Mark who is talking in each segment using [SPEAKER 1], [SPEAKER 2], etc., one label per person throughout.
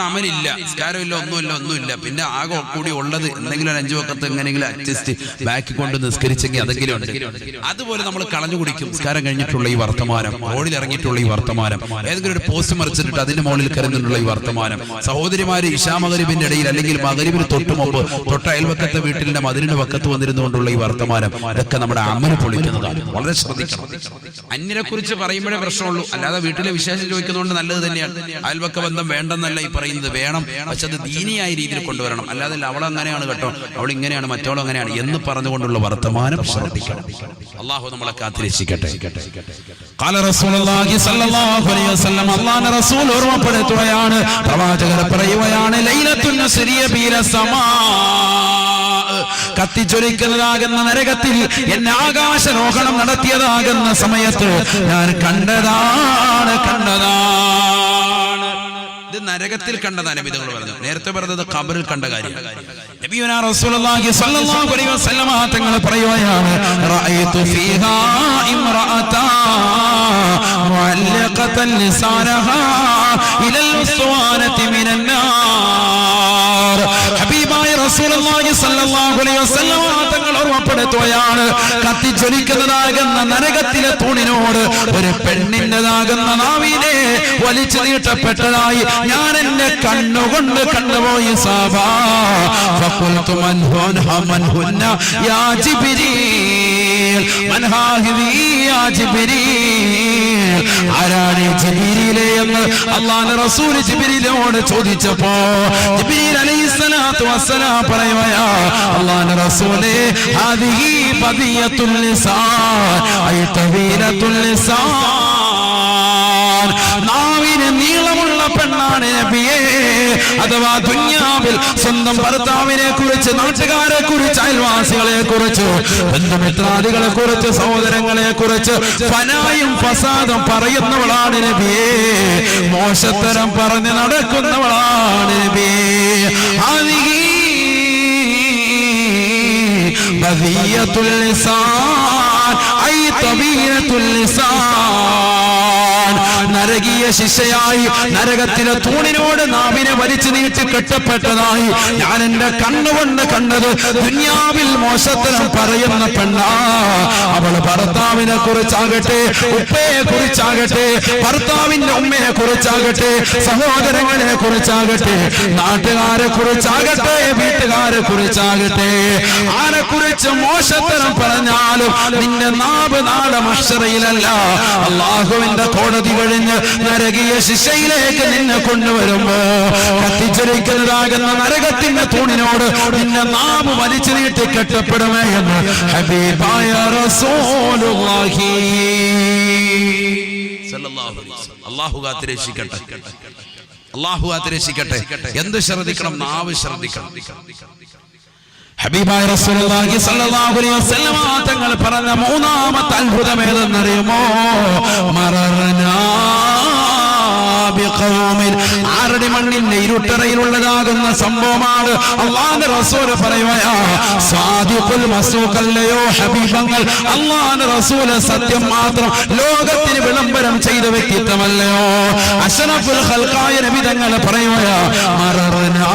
[SPEAKER 1] അമലില്ല, നിസ്കാരമില്ല, ഒന്നുമില്ല. പിന്നെ ആകെ കൂടി ഉള്ളത് എന്തെങ്കിലും 5 വക്കത്ത് എങ്ങനെയെങ്കിലും അഡ്ജസ്റ്റ് ബാക്കി കൊണ്ട് നിസ്കരിച്ചെങ്കിൽ അതെങ്കിലും ഉണ്ട്. അതുപോലെ നമ്മൾ കളഞ്ഞു കുടിക്കും. നിസ്കാരം കഴിഞ്ഞിട്ടുള്ള ഈ വർത്തമാനം, റോഡിൽ ഇറങ്ങിയിട്ടുള്ള ഈ വർത്തമാനം, ഏതെങ്കിലും ഒരു പോസ്റ്റ് മറിച്ചിട്ട് അതിന്റെ മുകളിൽ കരുന്നിട്ടുള്ള ഈ വർത്തമാനം, സഹോദരിമാര് ഇശാ മഗ്‌രിബിന്റെ ഇടയിൽ അല്ലെങ്കിൽ മഗ്‌രിബിന് തൊട്ട് മുമ്പ് തൊട്ട അയൽവക്കത്തെ വീട്ടിന്റെ മതിലിന്റെ വക്കത്ത് വന്നിരുന്നുകൊണ്ടുള്ള ഈ വർത്തമാനം, ഇതൊക്കെ നമ്മുടെ അമല് പൊളിക്കുന്നതാണ്. വളരെ ശ്രദ്ധിക്കണം. അന്യനെ കുറിച്ച് പറയുമ്പോഴേ പ്രശ്നമുള്ളൂ, അല്ലാതെ വീട്ടിലെ വിശേഷം ചോദിക്കുന്നതുകൊണ്ട് നല്ലത് തന്നെയാണ്. അയൽവക്ക ബന്ധം വേണ്ടെന്നല്ല ഈ പറയുന്നത്, വേണം. പക്ഷെ അത് ദീനിയായ രീതിയിൽ കൊണ്ടുവരണം. അല്ലാതെ അവൾ അങ്ങനെയാണ് കേട്ടോ, അവൾ ഇങ്ങനെയാണ്, മറ്റവൾ അങ്ങനെയാണ് എന്ന് പറഞ്ഞുകൊണ്ടുള്ള വർത്തമാനം ശ്രദ്ധിക്കണം. അള്ളാഹു നമ്മളെ കാത്തിരക്ഷിക്കട്ടെ. ഖാല റസൂലുള്ളാഹി സ്വല്ലല്ലാഹു അലൈഹി വസല്ലം, അല്ലാഹുവിന്റെ റസൂൽ ഓർമ്മപ്പെടുത്തുകയാണ്, പ്രവാചകർ പറയുകയാണ്, ലൈലത്തുൻ നസ്രിയ ബില സമാ, കത്തിച്ചൊലിക്കുന്നതാകുന്ന നരകത്തിൽ എന്നെ ആകാശരോഹണം നടത്തിയതാകുന്ന സമയത്ത് ഞാൻ കണ്ടതാണ്. ഇത് നരകത്തിൽ കണ്ടതാണ് നബി തങ്ങൾ പറഞ്ഞു. നേരത്തെ പറഞ്ഞത് ഖബറിൽ കണ്ട കാര്യം. നബിയുനാ റസൂലുള്ളാഹി സ്വല്ലല്ലാഹു അലൈഹി വസല്ലം തങ്ങൾ പറയുകയാണ്, റഅയ്തു ഫീഹാ ഇംറഅതാ മുഅല്ലഖതൻ ലിസാനഹാ ഇലൽ ഉസ്വാനതി മിനൻ നാർ. ഹബീബായ റസൂലുള്ളാഹി സ്വല്ലല്ലാഹു അലൈഹി വസല്ലം തങ്ങൾ ഓർമ്മപ്പെടുത്തുകയാണ്, കത്തിച്ചൊലിക്കുന്നതാകുന്ന നരകത്തിലെ തൂണിനോട് ഒരു പെണ്ണിൻ്റെതാകുന്ന നാവിനെ വലിച്ചു നീട്ടപ്പെട്ടതായി ഞാൻ എന്റെ കണ്ണുകൊണ്ട് കണ്ടുപോയി. സാബാ ഫഖുൽതു മൻ ഹുന്ന യാ ജിബ്രീൽ, മൻ ഹാദിഹി യാ ജിബ്രീൽ, ആരാണ് ജിബ്രീലേ എന്ന് അല്ലാഹുവിന്റെ റസൂൽ ജിബ്രീലിനോട് ചോദിച്ചപ്പോ ജിബ്രീൽ അലൈഹിസ്സലാത്തു വസ്സലാം പറയുകയാ, അല്ലാഹുവിന്റെ റസൂലേ, ഹാദിഹി ബദിയത്തുൽ ലിസാൻ ഐ തവീലത്തുൽ ലിസാൻ, നാവിന് നീളമുള്ള പെണ്ണാണ് നബിയേ. അഥവാ ദുനിയാവിൽ സ്വന്തം ഭർത്താവിനെ കുറിച്ച്, നാട്ടുകാരെ കുറിച്ച്, അയൽവാസികളെ കുറിച്ച്, ബന്ധുമിത്രാദികളെ കുറിച്ച്, സഹോദരങ്ങളെ കുറിച്ച് ഫനായും ഫസാദും പറയുന്നവളാണ് നബിയേ. മോശത്തരം പറഞ്ഞ് നടക്കുന്നവളാണ് നബിയേ. ഹാദിഹി ബദിയത്തുൽ ലിസാൻ ഐ തബീയത്തുൽ ലിസാൻ, നരകീയ ശിക്ഷയായി നരകത്തിലെ തൂണിനോട് നാവിനെ വലിച്ചു നീട്ടി കെട്ടപ്പെട്ടതായി ഞാൻ എന്റെ കണ്ണുകൊണ്ട് കണ്ടത് ദുനിയാവിൽ മോശത്തരം പറയുന്ന പെണ്ണാ. അവൾ ഭർത്താവിനെ കുറിച്ചാകട്ടെ, ഉപ്പയെ കുറിച്ചാകട്ടെ, ഭർത്താവിന്റെ ഉമ്മയെ കുറിച്ചാകട്ടെ, സഹോദരങ്ങളെ കുറിച്ചാകട്ടെ, നാട്ടുകാരെ കുറിച്ചാകട്ടെ, വീട്ടുകാരെ കുറിച്ചാകട്ടെ, ആരെ കുറിച്ച് മോശത്തരം പറഞ്ഞാലും നിന്റെ നാവ് നാളെ മഹ്ശറയിലല്ല, അല്ലാഹുവിന്റെ കോടതി കഴിഞ്ഞ് നരകീയ ശിക്ഷയിലേക്ക് നിന്നെ കൊണ്ടുവരുമ്പോ കത്തിച്ചൊലിക്കുന്നതാകുന്ന നരകത്തിന്റെ തൂണിനോട് നിന്നെ നാവ് വലിച്ചു നീട്ടി കെട്ടപ്പെടുമേ എന്ന് ഹബീബായ റസൂലുള്ളാഹി സ്വല്ലല്ലാഹു അലൈഹി വസല്ലം. അല്ലാഹു കാത്തിരക്ഷിക്കട്ടെ, അല്ലാഹു കാത്തിരക്ഷിക്കട്ടെ. എന്ത് ശ്രദ്ധിക്കണം? നാവ് ശ്രദ്ധിക്കണം. ഹബീബായ റസൂലുള്ളാഹി സ്വല്ലല്ലാഹു അലൈഹി വസല്ലം തങ്ങൾ പറഞ്ഞ മൂന്നാമത്തെ അത്ഭുതം ഏതെന്നറിയുമോ? മറർനാ ബിഖൗമിൻ, ആരുടെ മണ്ണിന്റെ ഇരുട്ടറയിലുള്ളതാകുന്ന സംഭവമാണ്. അല്ലാഹുവിന്റെ റസൂൽ പറയുകയാ, സാദിഖുൽ മസ്ദൂഖല്ലയോ ഹബീബങ്ങൾ, അല്ലാഹുവിന്റെ റസൂൽ സത്യം മാത്രം ലോകത്തിന് വിളംബരം ചെയ്ത വ്യക്തിത്വമല്ലയോ? അഷ്റഫുൽ ഖൽഖായ നബി തങ്ങൾ പറയുകയാ, മറർനാ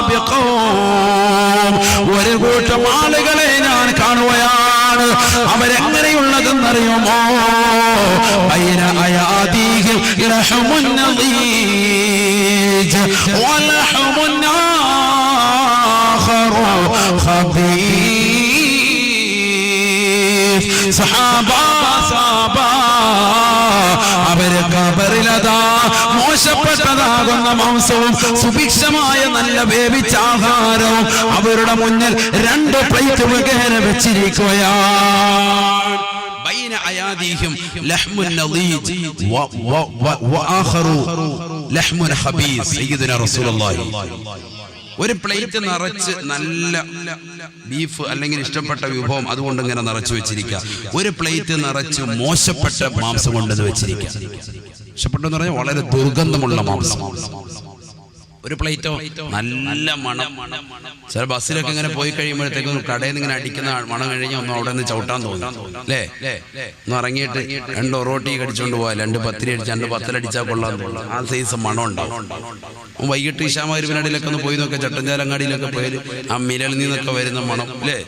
[SPEAKER 1] ബിഖൗം, ഒരു കൂട്ടം ആളുകളെ ഞാൻ കാണുകയാണ്. അവരെങ്ങനെയുള്ളതെന്നറിയുമോ? ബൈന അയാദീഹിം ലഹമുൻ നദീജ് വലഹമുൻ ആഖറു ഖബീസ്. സഹാബാ അവര് ഖബറിലതാ മോശപ്പെട്ടതാകുന്ന മാംസവും സുഭിക്ഷമായ നല്ല വേവിച്ച ആഹാരവും അവരുടെ മുന്നിൽ 2 പ്ലേറ്റ് മുഖേന വെച്ചിരിക്കുകയാണ്. ബൈന അയാദീഹിം ലഹ്മുൻ നദീജ് വആഖറു ലഹ്മുൻ ഖബീസ്. സയ്യിദുനാ റസൂലുള്ളാഹി ഒരു പ്ലേറ്റ് നിറച്ച് നല്ല ബീഫ് അല്ലെങ്കിൽ ഇഷ്ടപ്പെട്ട വിഭവം അതുകൊണ്ട് ഇങ്ങനെ നിറച്ചു വെച്ചിരിക്കുക, ഒരു പ്ലേറ്റ് നിറച്ച് മോശപ്പെട്ട മാംസം കൊണ്ടെന്ന് വെച്ചിരിക്കുക. ഇഷ്ടപ്പെട്ടെന്ന് പറഞ്ഞാൽ വളരെ ദുർഗന്ധമുള്ള മാംസം. ഒരു പ്ലേറ്റോ നല്ല മണം. ചില ബസ്സിലൊക്കെ ഇങ്ങനെ പോയി കഴിയുമ്പോഴത്തേക്കും കടയിൽ നിന്ന് ഇങ്ങനെ അടിക്കുന്ന മണം കഴിഞ്ഞാൽ ഒന്നും അവിടെ നിന്ന് ചവിട്ടാൻ തോന്നും അല്ലേ? ഒന്ന് ഇറങ്ങിയിട്ട് 2 ഒറോട്ടി കടിച്ചോണ്ട് പോയാൽ 2 പത്തിരി അടിച്ചാൽ 2 പത്തലടിച്ചാൽ കൊള്ളാൻ തോന്നും. ആ സൈസ് മണം ഉണ്ടാവും. വൈകിട്ട് ഇശാമഗ്‌രിബിനടിയിലൊക്കെ ഒന്ന് പോയി നോക്കാം, ചട്ടഞ്ചാലങ്ങാടിയിലൊക്കെ പോയാൽ ആ മിനലിൽ നിന്നൊക്കെ വരുന്ന മണം അല്ലേ?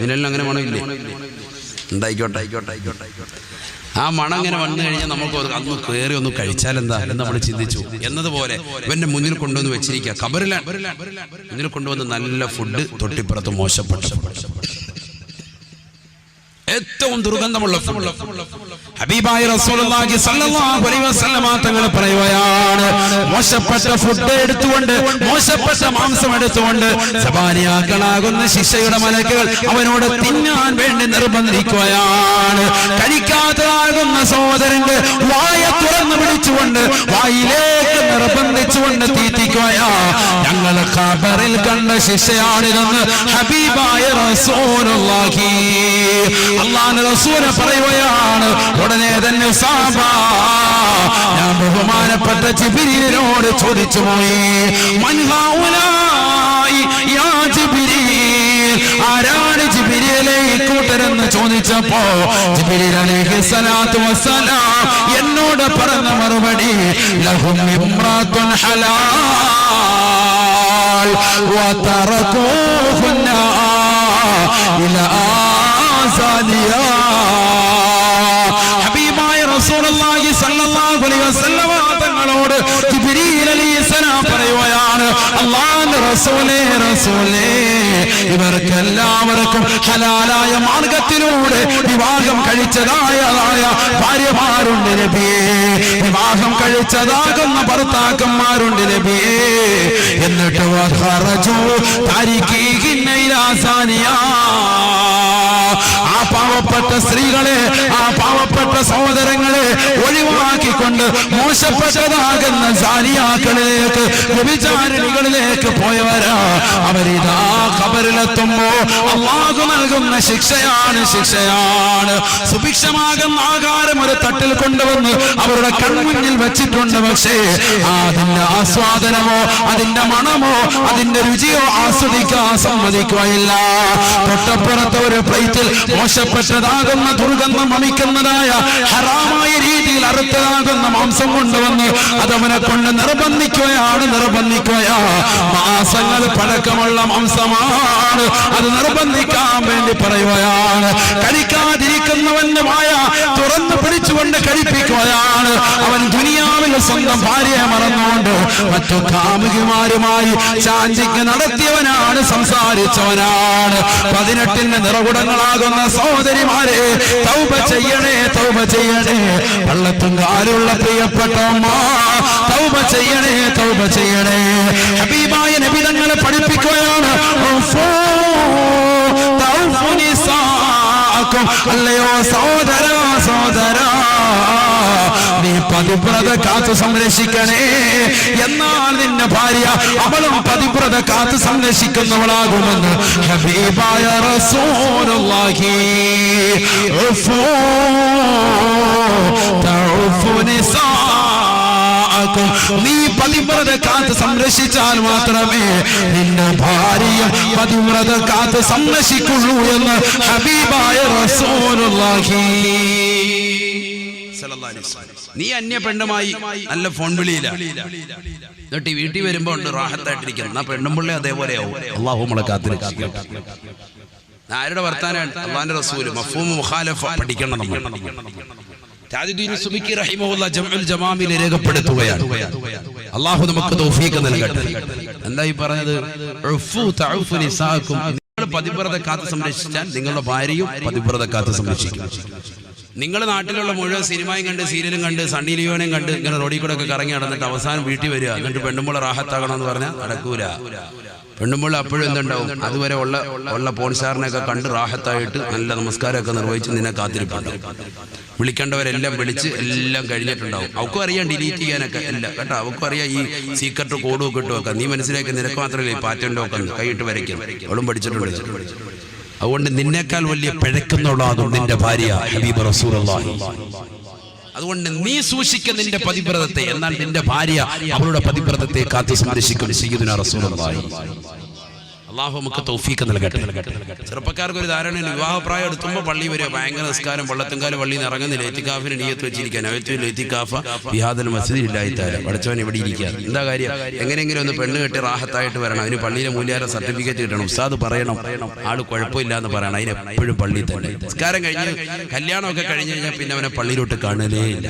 [SPEAKER 1] മിനലിന് അങ്ങനെ മണം ഇല്ലേ? ഉണ്ടായിക്കോട്ടെ. ആ മണം ഇങ്ങനെ വന്നു കഴിഞ്ഞാൽ നമുക്ക് അന്ന് കയറി ഒന്ന് കഴിച്ചാലെന്താ എന്ന് നമ്മൾ ചിന്തിച്ചു. എന്നതുപോലെ ഇവന്റെ മുന്നിൽ കൊണ്ടുവന്ന് വെച്ചിരിക്കുക, ഖബറിലാണ് മുന്നിൽ കൊണ്ടുവന്ന് നല്ല ഫുഡ്, തൊട്ടിപ്പുറത്ത് മോശപ്പെട്ട ഏറ്റവും ദുർഗന്ധമുള്ള ഹബീബായ റസൂലുള്ളാഹി സ്വല്ലല്ലാഹു അലൈഹി വസല്ലമ തങ്ങൾ പറയുകയാണ്, മോശപ്പെട്ട ഫുഡ് എടുത്തുകൊണ്ട്, മോശപ്പെട്ട മാംസം എടുത്തുകൊണ്ട് സബാനിയാക്കളാകുന്ന ശിക്ഷയുടെ മലക്കുകൾ അവനോട് തിന്നാൻ വേണ്ടി നിർബന്ധിക്കുകയാണ്. കഴിക്കാത്തതാകുന്ന സഹോദരന്റെ വായ തുറന്നു പിടിച്ചുകൊണ്ട് വായിലേക്ക് നിർബന്ധിച്ചുകൊണ്ട് തീറ്റിക്കുകയാ. ഞങ്ങൾ ഖബറിൽ കണ്ട ശിക്ഷയാണിതെന്ന് ഹബീബായ റസൂലുള്ളാഹി അല്ലാഹുവിന്റെ റസൂൽ പറയുകയാണ്. ഉടനെ തന്നെ സഹാബാ, ഞാൻ ബഹുമാനപ്പെട്ട ജിബ്രീലിനോട് ചോദിച്ചു പോയി, മൻ ഹൗലായി യാ ജിബ്രീൽ, ആരാണ് ജിബ്രീലേ കൂട്ടരെന്ന് ചോദിച്ചപ്പോ ജിബ്രീൽ അലൈഹിസ്സലാത്തു വസ്സലാം എന്നോട് പറഞ്ഞ മറുപടി, ലഹും ഇംറാത്തുൻ ഹലാൽ വതറകൂഹുന്ന ഇലാ സാദിയാ. ഹബീബായ റസൂലുള്ളാഹി സ്വല്ലല്ലാഹു അലൈഹി വസല്ലം തങ്ങളോട് ജിബ്രീൽ അലൈഹിസ്സലാം പറയുകയാണ്, അല്ലാഹുവിന്റെ റസൂലേ ഇവർക്കെല്ലാവർക്കും ഹലാലായ മാർഗത്തിലൂടെ വിവാഹം കഴിച്ചതായ ഭാര്യമാരുണ്ട് നബിയേ, വിവാഹം കഴിച്ചതാകുന്ന ഭർത്താക്കന്മാരുണ്ട് നബിയേ. എന്നിട്ട് വഖറജു താരിഖീഹിന്ന ഇലാ സാനിയാ, ആ പാവപ്പെട്ട സ്ത്രീകളെ, ആ പാവപ്പെട്ട സഹോദരങ്ങളെ ഒഴിവാക്കിക്കൊണ്ട് മോശപ്പെട്ടതാകുന്ന സാനിയാക്കളിലേക്ക്, വ്യഭിചാരിണികളിലേക്ക് പോയവരാ. അവരിതാ ഖബറിലെത്തുമ്പോ അല്ലാഹു നൽകുന്ന ശിക്ഷയാണ്. സുഭിക്ഷമാകുന്ന ആഹാരം ഒരു തട്ടിൽ കൊണ്ടുവന്ന് അവരുടെ കൺമുന്നിൽ വെച്ചിട്ടുണ്ട്. പക്ഷേ അതിന്റെ ആസ്വാദനമോ അതിന്റെ മണമോ അതിന്റെ രുചിയോ ആസ്വദിക്കാൻ സമ്മതിക്കുകയില്ല. തൊട്ടപ്പുറത്തെ ഒരു പ്ലേറ്റിൽ മോശപ്പെട്ടതാകുന്ന ദുർഗന്ധം വമിക്കുന്നതായ ഹറാമായ രീതിയിൽ അറുത്തതാകുന്ന മാംസം കൊണ്ടുവന്ന് അതവനെ കൊണ്ട് നിർബന്ധിക്കുകയാണ്. മാസങ്ങൾ പഴക്കമുള്ള മാംസമാണ്, അത് നിർബന്ധിക്കാൻ വേണ്ടി പറയുകയാണ്. കഴിക്കാതിരിക്കുന്നവന്റെ മായ തുറന്നു പിടിച്ചുകൊണ്ട് കഴിപ്പിക്കുകയാണ്. അവൻ ദുനിയാവിൽ സ്വന്തം ഭാര്യയെ മറന്നുകൊണ്ട് മറ്റു കാമുകിമാരുമായി ചാഞ്ചിക്ക് നടത്തിയവനാണ്, സംസാരിച്ചവനാണ്. 18 നിറകുടങ്ങളാകുന്ന സഹോദരിമാരെ, തൗബ ചെയ്യണേ. പള്ളത്തുംകാലുള്ള പ്രിയപ്പെട്ട അമ്മ, തൗബ ചെയ്യണേ. ഹബീബായ നബി തങ്ങളെ പഠിപ്പിക്കുകയാണ്, അല്ലയോ സഹോദരാ, നീ പതിവ്രത കാത്തു സംരക്ഷിക്കണേ. എന്നാൽ നിന്റെ ഭാര്യ അവളും പതിവ്രത കാത്തു സംരക്ഷിക്കുന്നവളാകുമെന്ന് ഹബീബായ റസൂലുള്ളാഹി. നീ പതിവ്രത കാത്ത് സംരക്ഷിച്ചാൽ മാത്രമേ നിന്റെ ഭാര്യ പതിവ്രത കാത്ത് സംരക്ഷിക്കുള്ളൂ എന്ന് ഹബീബായ റസൂലുള്ളാഹി. നീ അന്യ പെണ്ണുമായി നല്ല ഫോൺ വിളിയില്ല, എന്നിട്ട് വീട്ടിൽ വരുമ്പോ ഉണ്ട് റാഹത്തായിട്ടിരിക്കുന്നു. ആ പെണ്ണും പിള്ളേ അതേപോലെ ആവും. അല്ലാഹു നമ്മളെ കാത്തിരിക്കട്ടെ. ആരുടെ വർത്താനാണ്? അല്ലാഹുവിന്റെ റസൂൽ. മഫ്ഹൂം മുഖാലഫ പഠിക്കണം നമ്മൾ. താജുദ്ദീൻ സുബിക്കി റഹിമഹുല്ലാഹ് ജംഉൽ ജമാമിൽ രേഖപ്പെടുത്തുകയാണ്. അല്ലാഹു നമുക്ക് തൗഫീഖ് നൽകട്ടെ. എന്തായി പറഞ്ഞത്? ഉഫു തഉഫു നിസാകും, നിങ്ങൾ പതിവ്രത കാത്ത് സംരക്ഷിച്ചാൽ നിങ്ങളുടെ ഭാര്യയും പതിവ്രത കാത്ത് സംരക്ഷിക്കും. നിങ്ങൾ നാട്ടിലുള്ള മുഴുവൻ സിനിമയും കണ്ട് സീരിയലും കണ്ട് സണ്ണി ലിയോനെയും കണ്ട് ഇങ്ങനെ റോഡിൽ കൂടെ ഒക്കെ കറങ്ങി നടന്നിട്ട് അവസാനം വീട്ടിൽ വരിക, എന്നിട്ട് പെണ്ണുമ്പോൾ റാഹത്താകണമെന്ന് പറഞ്ഞാൽ നടക്കൂല. പെണ്ണുമ്പോൾ അപ്പോഴും എന്തുണ്ടാവും? അതുവരെ ഉള്ള പോൺസാറിനെയൊക്കെ കണ്ട് റാഹത്തായിട്ട് നല്ല നമസ്കാരമൊക്കെ നിർവഹിച്ച് നിന്നെ കാത്തിരിപ്പുണ്ടാവും. വിളിക്കേണ്ടവരെല്ലാം വിളിച്ച് എല്ലാം കഴിഞ്ഞിട്ടുണ്ടാവും. അവക്കും അറിയാം ഡിലീറ്റ് ചെയ്യാനൊക്കെ എല്ലാം കേട്ടോ. അവക്കും അറിയാം ഈ സീക്രട്ട് കോഡും ഒക്കെ ഇട്ട് വെക്കാം. നീ മനസ്സിലാക്കി നിനക്ക് മാത്രമല്ലേ പാറ്റേൺ ഒക്കെ കൈയിട്ട് വരയ്ക്കും. അവളും പഠിച്ചിട്ടുണ്ട്. അതുകൊണ്ട് നിന്നേക്കാൾ വലിയ പിഴക്കുന്നവളാകും നിന്റെ ഭാര്യ ഹബീബ് റസൂലുള്ളാഹി. അതുകൊണ്ട് നീ സൂക്ഷിക്കുന്ന നിന്റെ പതിവ്രതത്തെ, എന്നാൽ നിന്റെ ഭാര്യ അവളുടെ പതിവ്രതത്തെ കാത്തു സംരക്ഷിക്കും. സയ്യിദുനാ റസൂലുള്ളാഹി. അള്ളാഹു നമുക്ക് തൗഫീഖ് നൽകട്ടെ. ചെറുപ്പക്കാർക്ക് ഒരു ധാരണയാണ്, വിവാഹപ്രായം എടുത്തുമ്പോൾ പള്ളി വരിക, ഭയങ്കര നിസ്കാരം, വെള്ളത്തുംകാലം പള്ളിയിൽ നിന്ന് ഇറങ്ങുന്നില്ല, ഇത്തിക്കാഫിന് നിയ്യത്ത് വെച്ചിരിക്കാൻ, ഇത്തിക്കാഫ ബിഹാദൽ മസ്ജിദ് ഇല്ലായിട്ടാണ് പഠിച്ചവൻ ഇവിടെ ഇരിക്കുക. എന്താ കാര്യം? എങ്ങനെയെങ്കിലും ഒന്ന് പെണ്ണ് കെട്ടി റാഹത്തായിട്ട് വരണം, അതിന് പള്ളിയിലെ മൂല്യാര സർട്ടിഫിക്കറ്റ് കിട്ടണം, ഉസ്താദ് പറയണം ആള് കുഴപ്പമില്ല എന്ന് പറയണം, അതിന് എപ്പോഴും പള്ളിയിൽ തന്നെ. നിസ്കാരം കഴിഞ്ഞ് കല്യാണമൊക്കെ കഴിഞ്ഞ് കഴിഞ്ഞാൽ പിന്നെ അവനെ പള്ളിയിലോട്ട് കാണലേ ഇല്ല.